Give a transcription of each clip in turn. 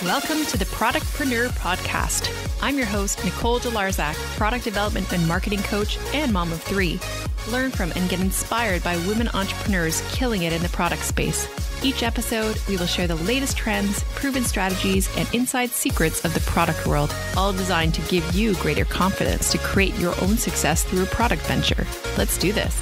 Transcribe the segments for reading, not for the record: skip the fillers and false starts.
Welcome to the Productpreneur Podcast. I'm your host, Nicole Delarzak, product development and marketing coach and mom of three. Learn from and get inspired by women entrepreneurs killing it in the product space. Each episode, we will share the latest trends, proven strategies, and inside secrets of the product world, all designed to give you greater confidence to create your own success through a product venture. Let's do this.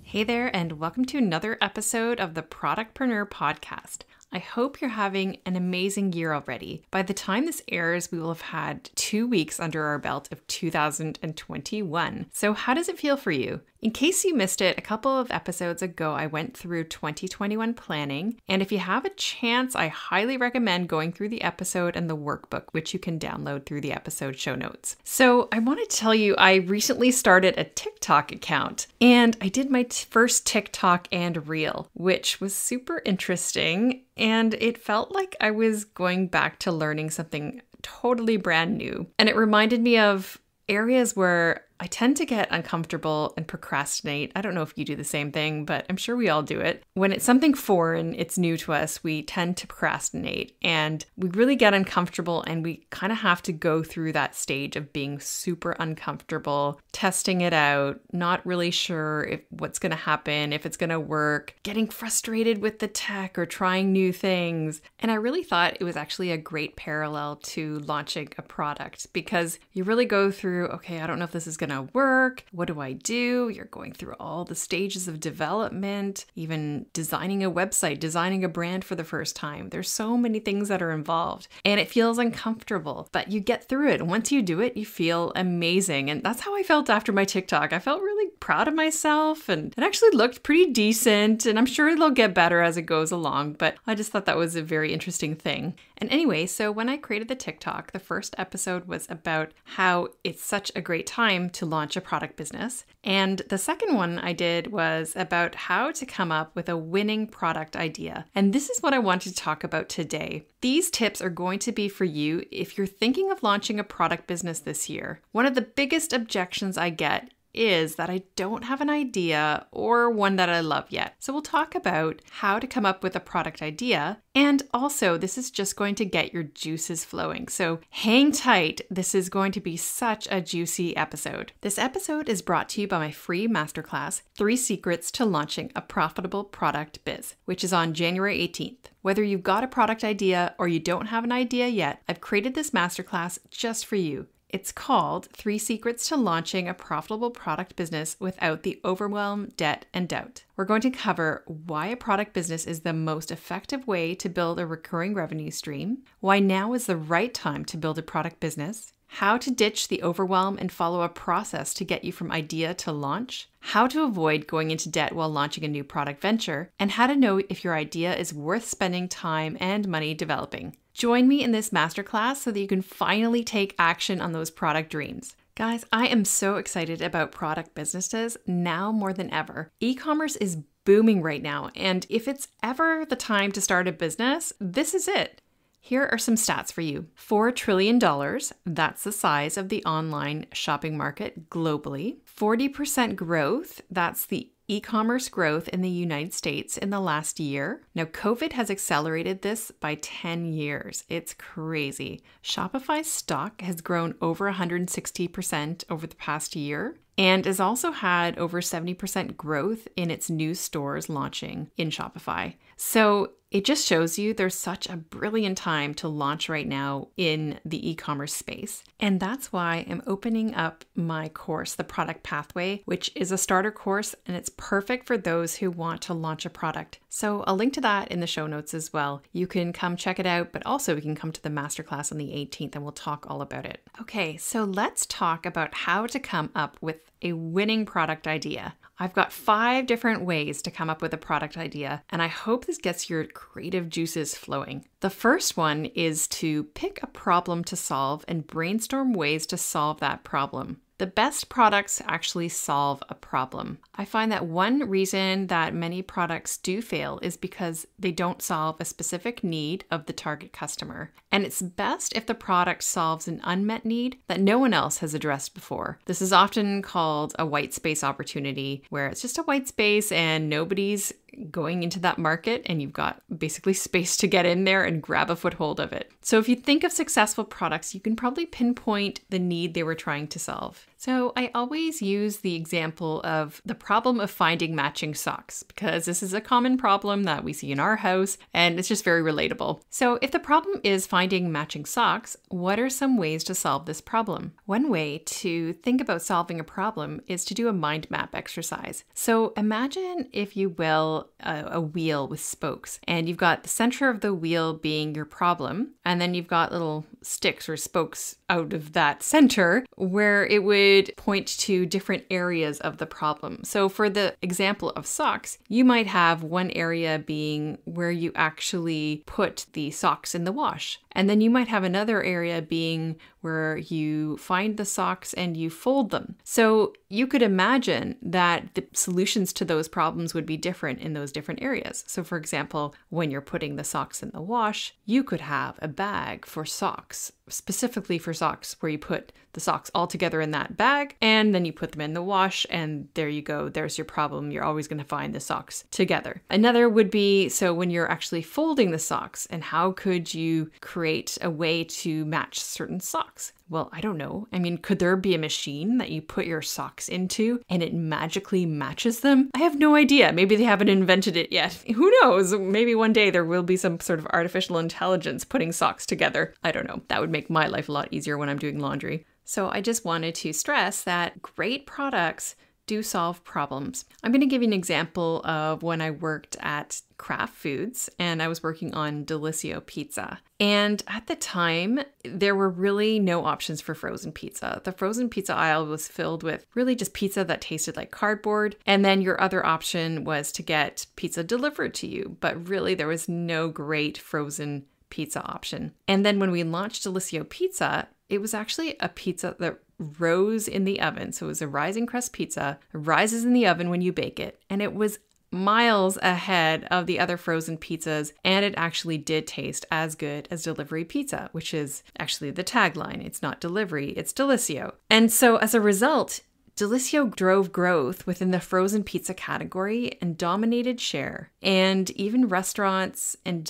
Hey there, and welcome to another episode of the Productpreneur Podcast. I hope you're having an amazing year already. By the time this airs, we will have had 2 weeks under our belt of 2021. So how does it feel for you? In case you missed it, a couple of episodes ago, I went through 2021 planning. And if you have a chance, I highly recommend going through the episode and the workbook, which you can download through the episode show notes. So I want to tell you, I recently started a TikTok account and I did my first TikTok and reel, which was super interesting. And it felt like I was going back to learning something totally brand new. And it reminded me of areas where I tend to get uncomfortable and procrastinate. I don't know if you do the same thing, but I'm sure we all do it. When it's something foreign, it's new to us, we tend to procrastinate and we really get uncomfortable, and we kind of have to go through that stage of being super uncomfortable, testing it out, not really sure if what's going to happen, if it's going to work, getting frustrated with the tech or trying new things. And I really thought it was actually a great parallel to launching a product, because you really go through, okay, I don't know if this is going to work. What do I do? You're going through all the stages of development, even designing a website, designing a brand for the first time. There's so many things that are involved and it feels uncomfortable, but you get through it. And once you do it, you feel amazing. And that's how I felt after my TikTok. I felt really proud of myself and it actually looked pretty decent. And I'm sure it'll get better as it goes along, but I just thought that was a very interesting thing. And anyway, so when I created the TikTok, the first episode was about how it's such a great time to launch a product business. And the second one I did was about how to come up with a winning product idea. And this is what I want to talk about today. These tips are going to be for you if you're thinking of launching a product business this year. One of the biggest objections I get is that I don't have an idea or one that I love yet. So we'll talk about how to come up with a product idea. And also, this is just going to get your juices flowing. So hang tight. This is going to be such a juicy episode. This episode is brought to you by my free masterclass, 3 Secrets to Launching a Profitable Product Biz, which is on January 18th. Whether you've got a product idea or you don't have an idea yet, I've created this masterclass just for you. It's called 3 Secrets to Launching a Profitable Product Business Without the Overwhelm, Debt, and Doubt. We're going to cover why a product business is the most effective way to build a recurring revenue stream, why now is the right time to build a product business, how to ditch the overwhelm and follow a process to get you from idea to launch, how to avoid going into debt while launching a new product venture, and how to know if your idea is worth spending time and money developing. Join me in this masterclass so that you can finally take action on those product dreams. Guys, I am so excited about product businesses now more than ever. E-commerce is booming right now, and if it's ever the time to start a business, this is it. Here are some stats for you. $4 trillion, that's the size of the online shopping market globally. 40% growth, that's the e-commerce growth in the United States in the last year. Now, COVID has accelerated this by 10 years. It's crazy. Shopify's stock has grown over 160% over the past year and has also had over 70% growth in its new stores launching in Shopify. So it just shows you there's such a brilliant time to launch right now in the e-commerce space. And that's why I'm opening up my course, The Product Pathway, which is a starter course, and it's perfect for those who want to launch a product. So I'll link to that in the show notes as well. You can come check it out, but also you can come to the masterclass on the 18th and we'll talk all about it. Okay, so let's talk about how to come up with a winning product idea. I've got 5 different ways to come up with a product idea, and I hope this gets your creative juices flowing. The first one is to pick a problem to solve and brainstorm ways to solve that problem. The best products actually solve a problem. I find that one reason that many products do fail is because they don't solve a specific need of the target customer. And it's best if the product solves an unmet need that no one else has addressed before. This is often called a white space opportunity, where it's just a white space and nobody's going into that market and you've got basically space to get in there and grab a foothold of it. So if you think of successful products, you can probably pinpoint the need they were trying to solve. So I always use the example of the problem of finding matching socks, because this is a common problem that we see in our house and it's just very relatable. So if the problem is finding matching socks, what are some ways to solve this problem? One way to think about solving a problem is to do a mind map exercise. So imagine, if you will, a wheel with spokes, and you've got the center of the wheel being your problem, and then you've got little sticks or spokes out of that center where it would point to different areas of the problem. So for the example of socks, you might have one area being where you actually put the socks in the wash. And then you might have another area being where you find the socks and you fold them. So you could imagine that the solutions to those problems would be different in those different areas. So for example, when you're putting the socks in the wash, you could have a bag for socks, specifically for socks, where you put the socks all together in that bag and then you put them in the wash, and there you go. There's your problem. You're always going to find the socks together. Another would be, so when you're actually folding the socks, and how could you create a way to match certain socks? Well, I don't know. I mean, could there be a machine that you put your socks into and it magically matches them? I have no idea. Maybe they haven't invented it yet. Who knows? Maybe one day there will be some sort of artificial intelligence putting socks together. I don't know. That would make my life a lot easier when I'm doing laundry. So I just wanted to stress that great products do solve problems. I'm going to give you an example of when I worked at Kraft Foods and I was working on Delissio pizza. And at the time, there were really no options for frozen pizza. The frozen pizza aisle was filled with really just pizza that tasted like cardboard. And then your other option was to get pizza delivered to you. But really, there was no great frozen pizza option. And then when we launched Delissio Pizza, it was actually a pizza that rose in the oven. So it was a rising crust pizza. It rises in the oven when you bake it. And it was miles ahead of the other frozen pizzas. And it actually did taste as good as delivery pizza, which is actually the tagline. It's not delivery, it's Delissio. And so as a result, Delissio drove growth within the frozen pizza category and dominated share. And even restaurants and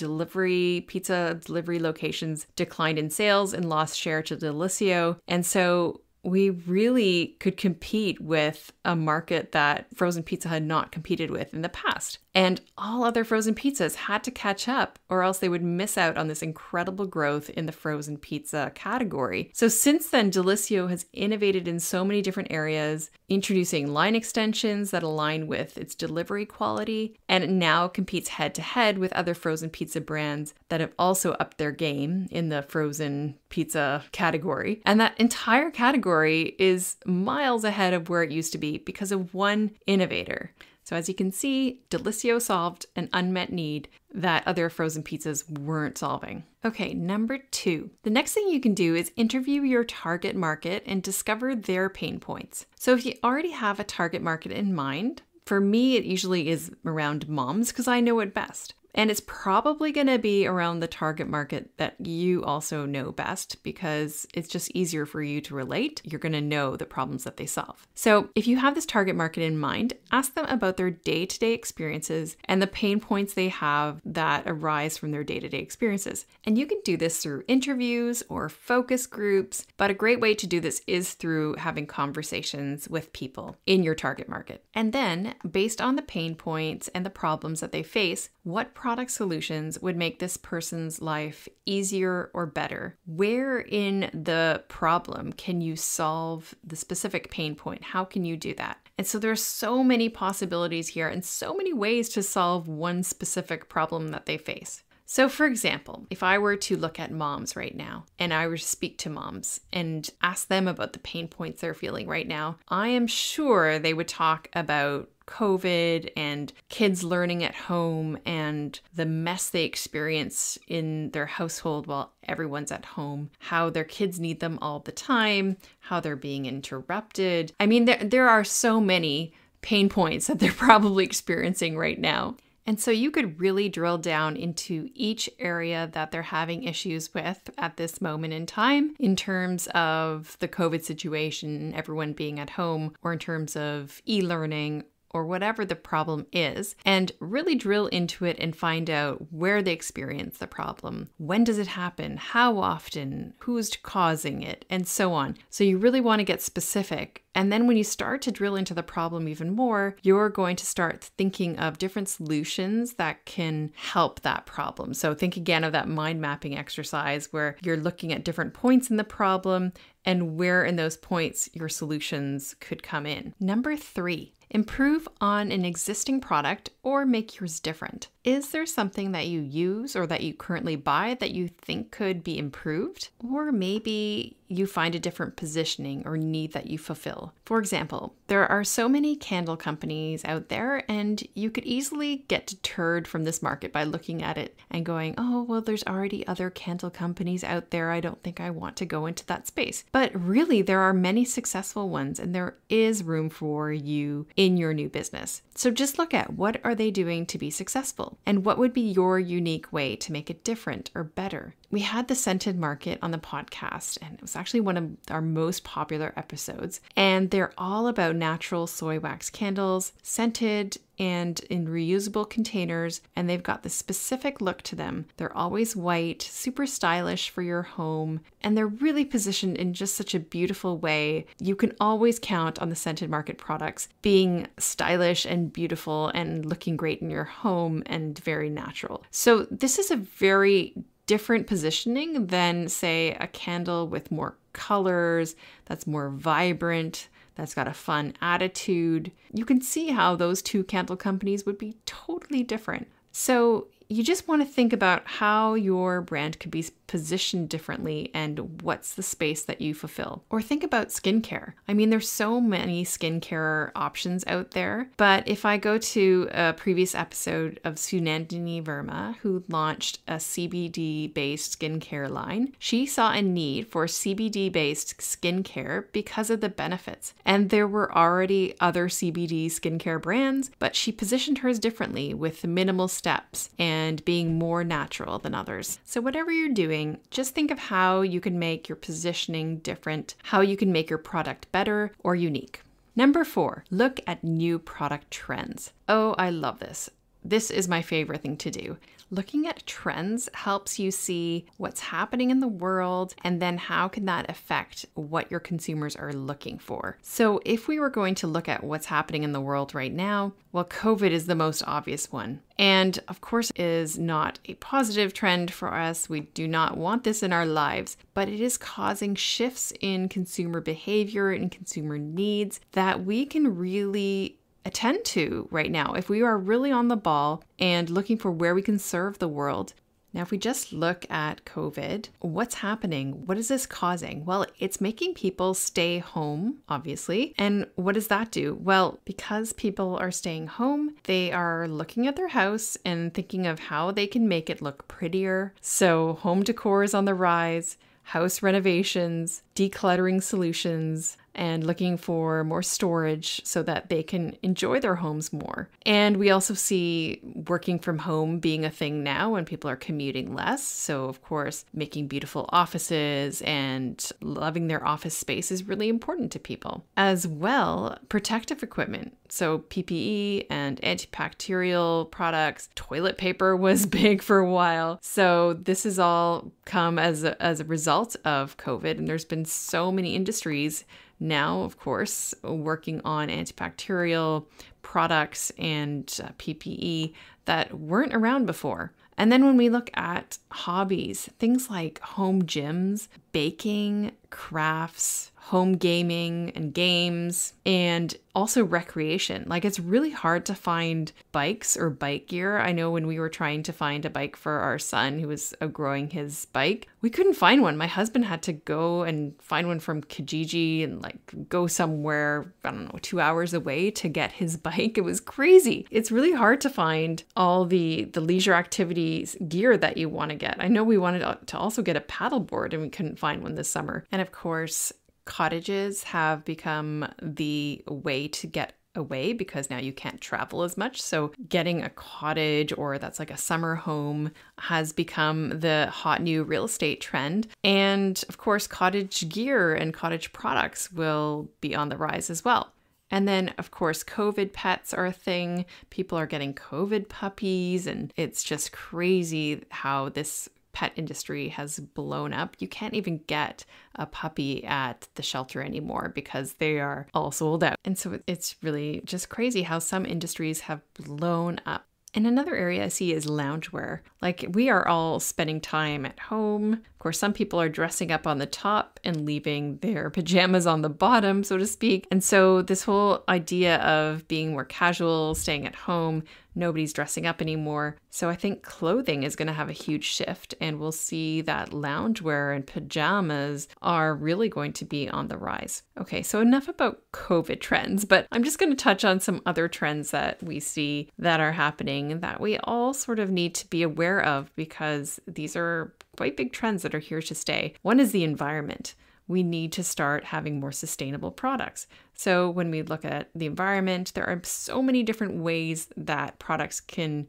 pizza delivery locations declined in sales and lost share to Delissio. And so we really could compete with a market that frozen pizza had not competed with in the past. And all other frozen pizzas had to catch up, or else they would miss out on this incredible growth in the frozen pizza category. So since then, Delissio has innovated in so many different areas, introducing line extensions that align with its delivery quality, and it now competes head-to-head with other frozen pizza brands that have also upped their game in the frozen pizza category. And that entire category is miles ahead of where it used to be because of one innovator. So as you can see, Delissio solved an unmet need that other frozen pizzas weren't solving. Okay, number 2. The next thing you can do is interview your target market and discover their pain points. So if you already have a target market in mind, for me, it usually is around moms because I know it best. And it's probably going to be around the target market that you also know best because it's just easier for you to relate. You're going to know the problems that they solve. So if you have this target market in mind, ask them about their day-to-day experiences and the pain points they have that arise from their day-to-day experiences. And you can do this through interviews or focus groups, but a great way to do this is through having conversations with people in your target market. And then, based on the pain points and the problems that they face, what product solutions would make this person's life easier or better? Where in the problem can you solve the specific pain point? How can you do that? And so there are so many possibilities here and so many ways to solve one specific problem that they face. So for example, if I were to look at moms right now and I were to speak to moms and ask them about the pain points they're feeling right now, I am sure they would talk about COVID and kids learning at home and the mess they experience in their household while everyone's at home, how their kids need them all the time, how they're being interrupted. I mean, there are so many pain points that they're probably experiencing right now. And so you could really drill down into each area that they're having issues with at this moment in time in terms of the COVID situation, everyone being at home, or in terms of e-learning, or whatever the problem is, and really drill into it and find out where they experience the problem. When does it happen? How often? Who's causing it? And so on. So you really want to get specific. And then when you start to drill into the problem even more, you're going to start thinking of different solutions that can help that problem. So think again of that mind mapping exercise where you're looking at different points in the problem and where in those points your solutions could come in. Number 3, improve on an existing product or make yours different. Is there something that you use or that you currently buy that you think could be improved? Or maybe you find a different positioning or need that you fulfill. For example, there are so many candle companies out there, and you could easily get deterred from this market by looking at it and going, oh, well, there's already other candle companies out there. I don't think I want to go into that space. But really, there are many successful ones, and there is room for you in your new business. So just look at what are they doing to be successful, and what would be your unique way to make it different or better. We had the scented market on the podcast, and it was actually one of our most popular episodes. And they're all about natural soy wax candles, scented and in reusable containers, and they've got the specific look to them. They're always white, super stylish for your home, and they're really positioned in just such a beautiful way. You can always count on the scented market products being stylish and beautiful and looking great in your home and very natural. So this is a very different positioning than, say, a candle with more colors, that's more vibrant, that's got a fun attitude. You can see how those two candle companies would be totally different. So you just want to think about how your brand could be positioned differently and what's the space that you fulfill. Or think about skincare. I mean, there's so many skincare options out there, but if I go to a previous episode of Sunandini Verma, who launched a CBD-based skincare line, she saw a need for CBD-based skincare because of the benefits. And there were already other CBD skincare brands, but she positioned hers differently with minimal steps and being more natural than others. So whatever you're doing, just think of how you can make your positioning different, how you can make your product better or unique. Number 4, look at new product trends. Oh, I love this. This is my favorite thing to do. Looking at trends helps you see what's happening in the world and then how can that affect what your consumers are looking for. So if we were going to look at what's happening in the world right now, well, COVID is the most obvious one. And of course, it is not a positive trend for us. We do not want this in our lives, but it is causing shifts in consumer behavior and consumer needs that we can really attend to right now if we are really on the ball and looking for where we can serve the world. Now, if we just look at COVID, what's happening? What is this causing? Well, it's making people stay home, obviously. And what does that do? Well, because people are staying home, they are looking at their house and thinking of how they can make it look prettier. So home decor is on the rise, house renovations, decluttering solutions, and looking for more storage so that they can enjoy their homes more. And we also see working from home being a thing now when people are commuting less. So of course, making beautiful offices and loving their office space is really important to people. As well, protective equipment. So PPE and antibacterial products, toilet paper was big for a while. So this has all come as a result of COVID. And there's been so many industries now, of course, working on antibacterial products and PPE that weren't around before. And then when we look at hobbies, things like home gyms, baking, crafts, home gaming and games, and also recreation. Like, it's really hard to find bikes or bike gear. I know when we were trying to find a bike for our son who was outgrowing his bike, we couldn't find one. My husband had to go and find one from Kijiji and go somewhere, 2 hours away to get his bike. It was crazy. It's really hard to find all the leisure activities gear that you want to get. I know we wanted to also get a paddleboard and we couldn't find one this summer. And of course, cottages have become the way to get away because now you can't travel as much. So getting a cottage or that's like a summer home has become the hot new real estate trend. And of course, cottage gear and cottage products will be on the rise as well. And then, of course, COVID pets are a thing. People are getting COVID puppies, and it's just crazy how this pet industry has blown up. You can't even get a puppy at the shelter anymore because they are all sold out. And so it's really just crazy how some industries have blown up. And another area I see is loungewear. Like, we are all spending time at home. Of course, some people are dressing up on the top and leaving their pajamas on the bottom, so to speak. And so this whole idea of being more casual, staying at home, nobody's dressing up anymore. So I think clothing is going to have a huge shift, and we'll see that loungewear and pajamas are really going to be on the rise. Okay, so enough about COVID trends, but I'm just going to touch on some other trends that we see that are happening and that we all sort of need to be aware of, because these are quite big trends that are here to stay. One is the environment. We need to start having more sustainable products. So when we look at the environment, there are so many different ways that products can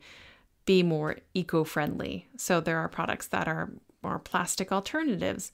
be more eco-friendly. So there are products that are more plastic alternatives,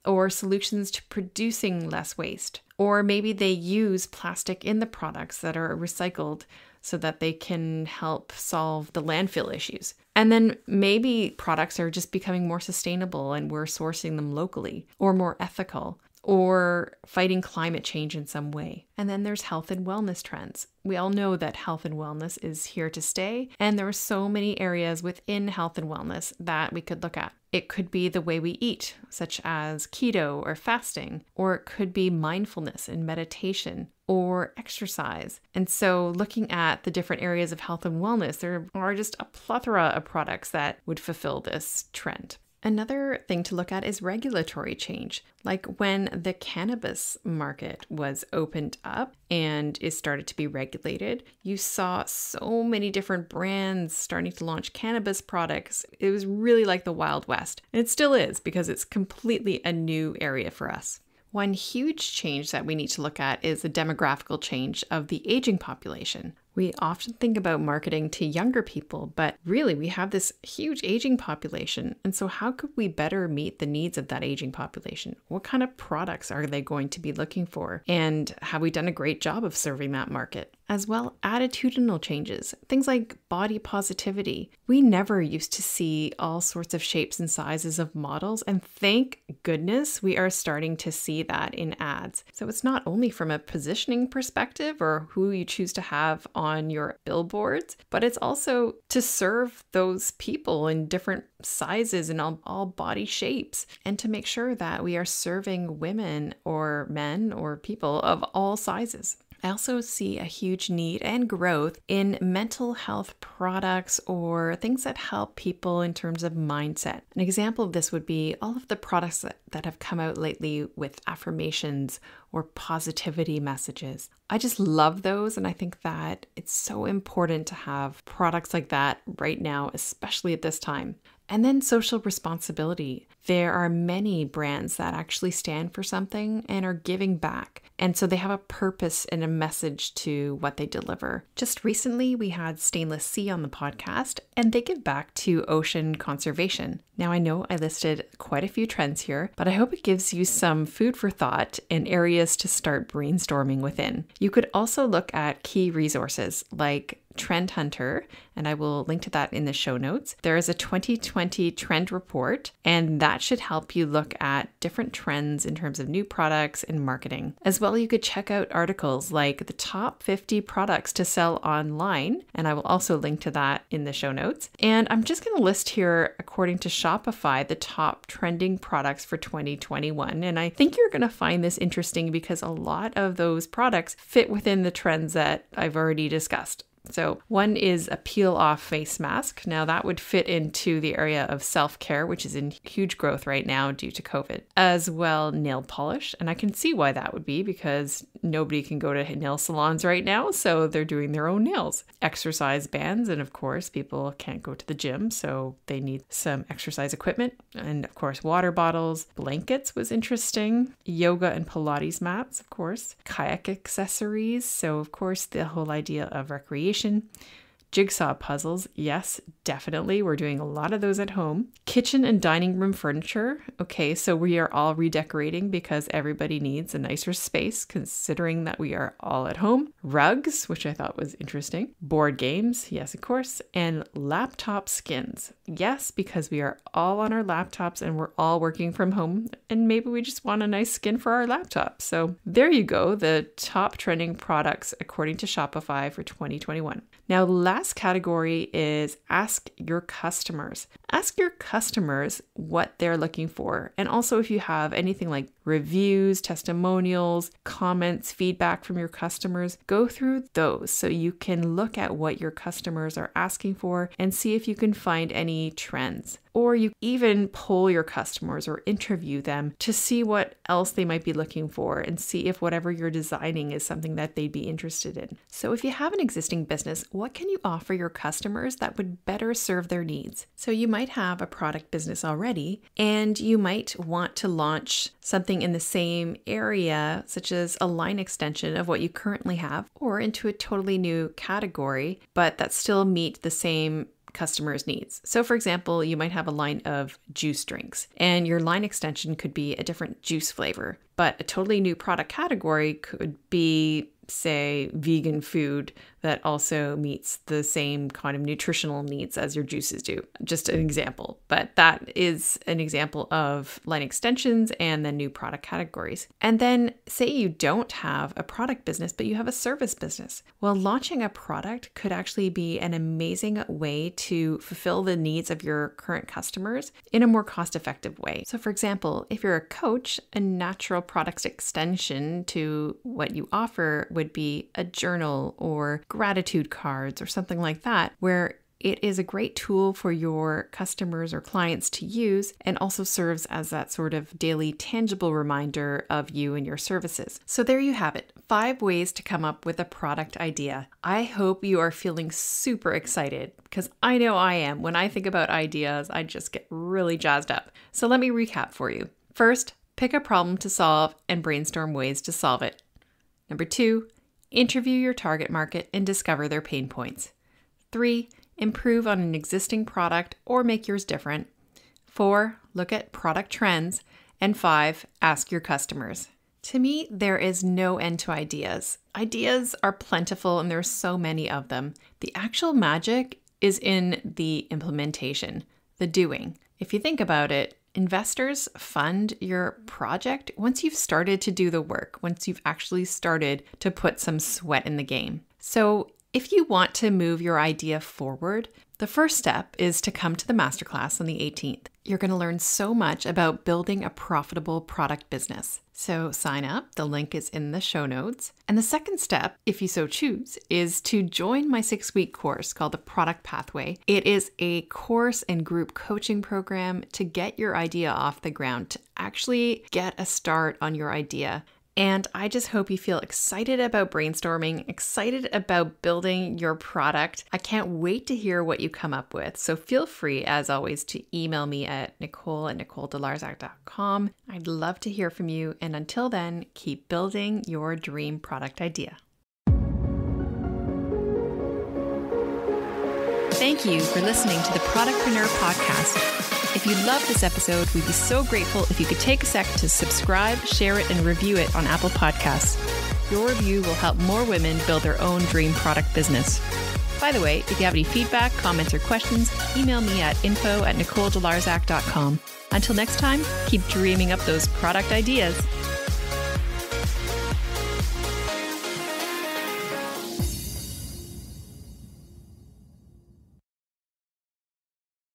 or solutions to producing less waste. Or maybe they use plastic in the products that are recycled so that they can help solve the landfill issues. And then maybe products are just becoming more sustainable and we're sourcing them locally, or more ethical, or fighting climate change in some way. And then there's health and wellness trends. We all know that health and wellness is here to stay, and there are so many areas within health and wellness that we could look at. It could be the way we eat, such as keto or fasting, or it could be mindfulness and meditation, or exercise. And so looking at the different areas of health and wellness, there are just a plethora of products that would fulfill this trend. Another thing to look at is regulatory change. Like when the cannabis market was opened up and it started to be regulated, you saw so many different brands starting to launch cannabis products. It was really like the Wild West. And it still is, because it's completely a new area for us. One huge change that we need to look at is the demographical change of the aging population. We often think about marketing to younger people, but really we have this huge aging population. And so how could we better meet the needs of that aging population? What kind of products are they going to be looking for? And have we done a great job of serving that market? As well, attitudinal changes, things like body positivity. We never used to see all sorts of shapes and sizes of models, and thank goodness we are starting to see that in ads. So it's not only from a positioning perspective or who you choose to have on your billboards, but it's also to serve those people in different sizes and all body shapes, and to make sure that we are serving women or men or people of all sizes. I also see a huge need and growth in mental health products or things that help people in terms of mindset. An example of this would be all of the products that have come out lately with affirmations or positivity messages. I just love those, and I think that it's so important to have products like that right now, especially at this time. And then social responsibility. There are many brands that actually stand for something and are giving back. And so they have a purpose and a message to what they deliver. Just recently, we had Stainless Sea on the podcast, and they give back to ocean conservation. Now, I know I listed quite a few trends here, but I hope it gives you some food for thought and areas to start brainstorming within. You could also look at key resources like Trend Hunter, and I will link to that in the show notes. There is a 2020 trend report, and that should help you look at different trends in terms of new products and marketing. As well, you could check out articles like the top 50 products to sell online, and I will also link to that in the show notes. And I'm just going to list here, according to Shopify, the top trending products for 2021. And I think you're going to find this interesting because a lot of those products fit within the trends that I've already discussed. So one is a peel-off face mask. Now that would fit into the area of self-care, which is in huge growth right now due to COVID. As well, nail polish. And I can see why that would be, because nobody can go to nail salons right now, so they're doing their own nails. Exercise bands, and of course, people can't go to the gym, so they need some exercise equipment. And of course, water bottles. Blankets was interesting. Yoga and Pilates mats, of course. Kayak accessories. So of course, the whole idea of recreation. Jigsaw puzzles, yes, definitely. We're doing a lot of those at home. Kitchen and dining room furniture. Okay, so we are all redecorating because everybody needs a nicer space considering that we are all at home. Rugs, which I thought was interesting. Board games, yes, of course. And laptop skins. Yes, because we are all on our laptops and we're all working from home and maybe we just want a nice skin for our laptop. So there you go, the top trending products according to Shopify for 2021. Now, last category is ask your customers. Ask your customers what they're looking for. And also if you have anything like reviews, testimonials, comments, feedback from your customers, go through those so you can look at what your customers are asking for and see if you can find any trends. Or you even poll your customers or interview them to see what else they might be looking for and see if whatever you're designing is something that they'd be interested in. So if you have an existing business, what can you offer your customers that would better serve their needs? So you might have a product business already, and you might want to launch something in the same area, such as a line extension of what you currently have, or into a totally new category, but that still meet the same customers' needs. So for example, you might have a line of juice drinks and your line extension could be a different juice flavor, but a totally new product category could be, say, vegan food that also meets the same kind of nutritional needs as your juices do. Just an example, but that is an example of line extensions and then new product categories. And then say you don't have a product business, but you have a service business. Well, launching a product could actually be an amazing way to fulfill the needs of your current customers in a more cost-effective way. So for example, if you're a coach, a natural product extension to what you offer would be a journal or gratitude cards or something like that, where it is a great tool for your customers or clients to use and also serves as that sort of daily tangible reminder of you and your services. So there you have it, 5 ways to come up with a product idea. I hope you are feeling super excited because I know I am. When I think about ideas, I just get really jazzed up. So let me recap for you. First, pick a problem to solve and brainstorm ways to solve it. Number 2, interview your target market and discover their pain points. 3, improve on an existing product or make yours different. 4, look at product trends. And 5, ask your customers. To me, there is no end to ideas. Ideas are plentiful and there are so many of them. The actual magic is in the implementation, the doing. If you think about it, investors fund your project once you've started to do the work, once you've actually started to put some sweat in the game. So if you want to move your idea forward, the first step is to come to the masterclass on the 18th. You're going to learn so much about building a profitable product business. So sign up. The link is in the show notes. And the second step, if you so choose, is to join my 6-week course called the Product Pathway. It is a course and group coaching program to get your idea off the ground, to actually get a start on your idea. And I just hope you feel excited about brainstorming, excited about building your product. I can't wait to hear what you come up with. So feel free, as always, to email me at nicole@nicoledelarzac.com. I'd love to hear from you. And until then, keep building your dream product idea. Thank you for listening to the Productpreneur Podcast. If you love this episode, we'd be so grateful if you could take a sec to subscribe, share it, and review it on Apple Podcasts. Your review will help more women build their own dream product business. By the way, if you have any feedback, comments, or questions, email me at info@nicoledelarzac.com. Until next time, keep dreaming up those product ideas.